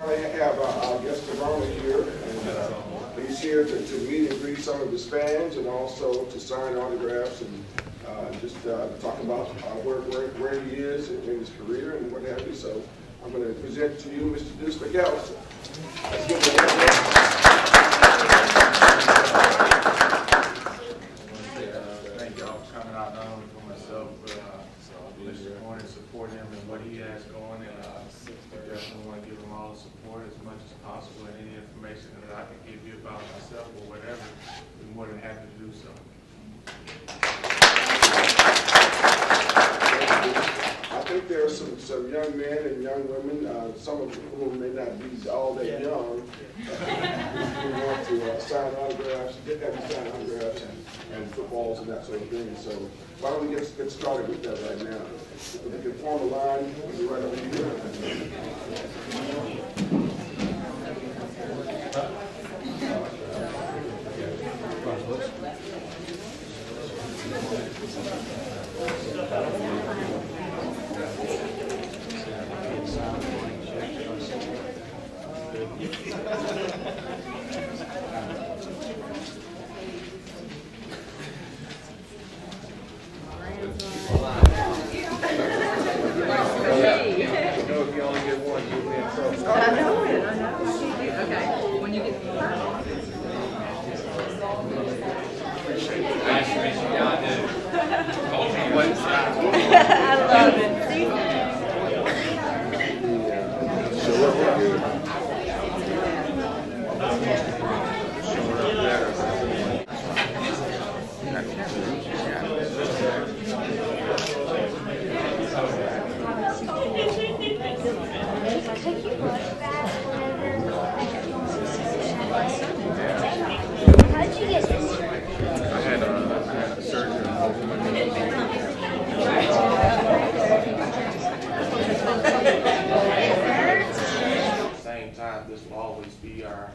I have our guest Corona here, and he's here to meet and greet some of his fans, and also to sign autographs and just talk about where he is in his career and what have you. So I'm going to present to you Mr. Deuce McAlister. Thank y'all for coming out, not only for myself, but Mr. Horhn and support him and what he has going, and I definitely want to give him all the support as much as possible, and any information that I can give you about myself or whatever, I'm more than happy to do so. I think there are some young men and young women, some of whom may not be all that young, who want to sign autographs, have you sign autographs and footballs and that sort of thing. So why don't we get started with that right now? If we can form a line, we'll be right over here. This will always be our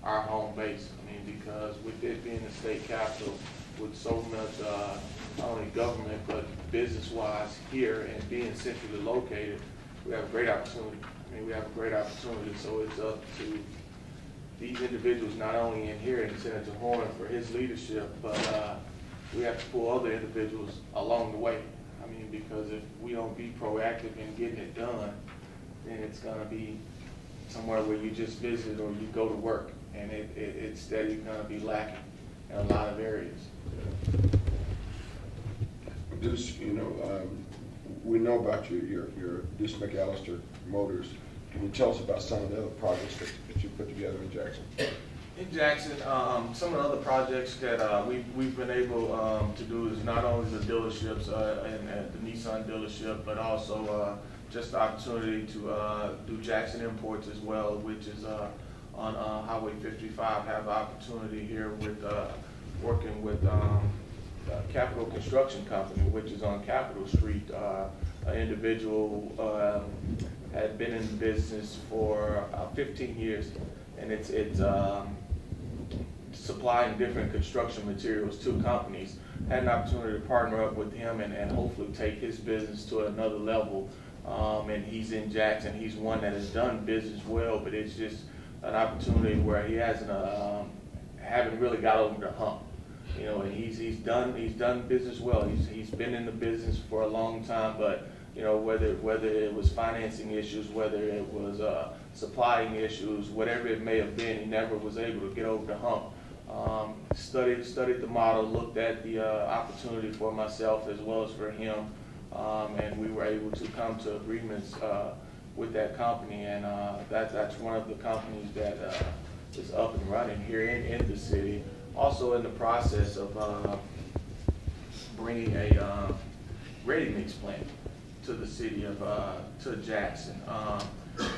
home base. I mean, because with it being the state capital, with so much not only government but business-wise here and being centrally located, we have a great opportunity. I mean, we have a great opportunity. So it's up to these individuals, not only in here in Senator Horhn for his leadership, but we have to pull other individuals along the way. I mean, because if we don't be proactive in getting it done, then it's going to be somewhere where you just visit or you go to work, and it's steady going to be lacking in a lot of areas. Deuce, you know, we know about your Deuce McAllister Motors. Can you tell us about some of the other projects that you put together in Jackson? In Jackson, some of the other projects that we've been able to do is not only the dealerships and the Nissan dealership, but also just the opportunity to do Jackson Imports as well, which is on Highway 55. Have the opportunity here with working with Capital Construction Company, which is on Capitol Street. An individual had been in business for 15 years, and it's supplying different construction materials to companies. Had an opportunity to partner up with him and hopefully take his business to another level. And he's in Jackson. He's one that has done business well, but it's just an opportunity where he hasn't haven't really got over the hump, you know. And he's done business well. He's been in the business for a long time, but you know, whether it was financing issues, whether it was supplying issues, whatever it may have been, he never was able to get over the hump. Studied the model, looked at the opportunity for myself as well as for him. And we were able to come to agreements with that company, and that's one of the companies that is up and running here in the city. Also in the process of bringing a ready-mix plant to the city of to Jackson.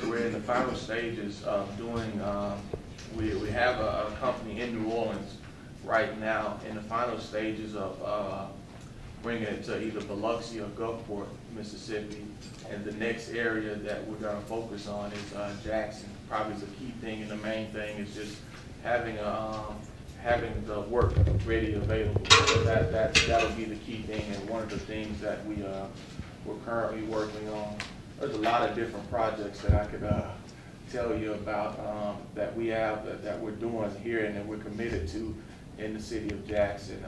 We're in the final stages of doing. We have a company in New Orleans right now in the final stages of bringing it to either Biloxi or Gulfport, Mississippi. And the next area that we're going to focus on is Jackson. Probably the key thing and the main thing is just having the work ready available. So that'll be the key thing, and one of the things that we're currently working on. There's a lot of different projects that I could tell you about that we have, that we're doing here and that we're committed to in the city of Jackson.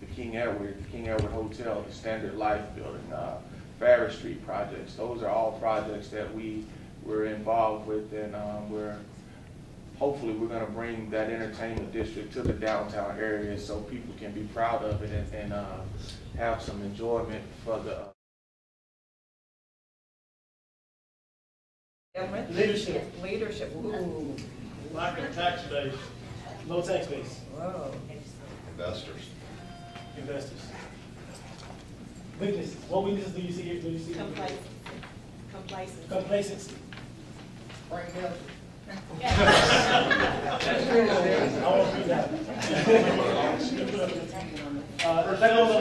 The King Edward Hotel, the Standard Life Building, Farris Street projects. Those are all projects that we were involved with, and hopefully we're going to bring that entertainment district to the downtown area so people can be proud of it and have some enjoyment for the Leadership. Ooh. Lack of tax base. No tax base. Whoa. Investors. Weaknesses. What weaknesses do you see here? Do you see? Complacency. Complacency. Frank Nelson. I want to read that. That goes on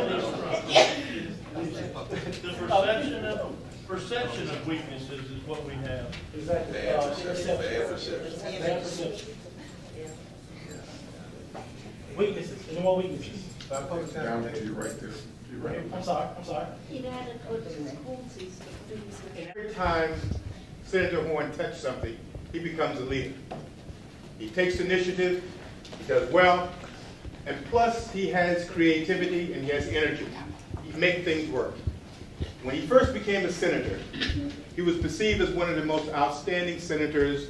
The perception of weaknesses is what we have. Exactly. Bad perception. Weaknesses. There's more weaknesses. Down there, you're right there. You're right. I'm sorry. Every time Senator Horhn touches something, he becomes a leader. He takes initiative, he does well, and plus he has creativity and he has energy. He makes things work. When he first became a senator, he was perceived as one of the most outstanding senators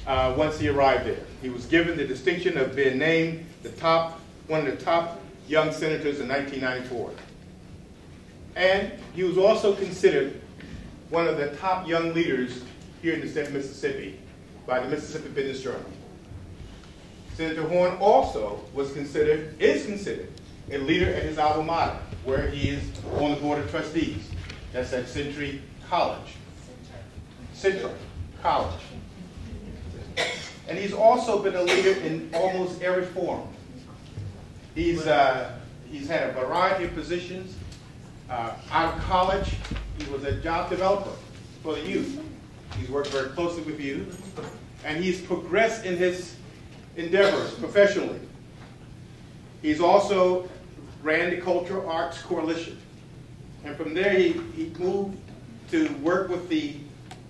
once he arrived there. He was given the distinction of being named one of the top young senators in 1994. And he was also considered one of the top young leaders here in the state of Mississippi by the Mississippi Business Journal. Senator Horhn also is considered a leader at his alma mater, where he is on the board of trustees. That's at Central College. And he's also been a leader in almost every forum. He's had a variety of positions. Out of college, he was a job developer for the youth. He's worked very closely with youth. And he's progressed in his endeavors professionally. He's also ran the Cultural Arts Coalition. And from there, he moved to work with the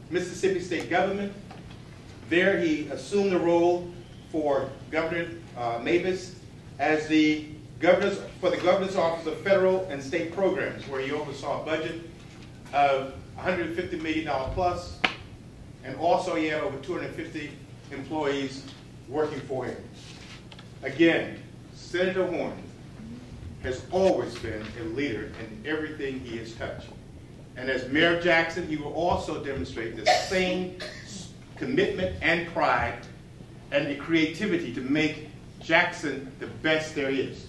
Mississippi state government. There, he assumed the role for Governor Mavis as the Governor's Office of Federal and State Programs, where he oversaw a budget of $150 million plus, and also he had over 250 employees working for him. Again, Senator Horhn has always been a leader in everything he has touched. And as Mayor of Jackson, he will also demonstrate the same commitment and pride and the creativity to make Jackson the best there is.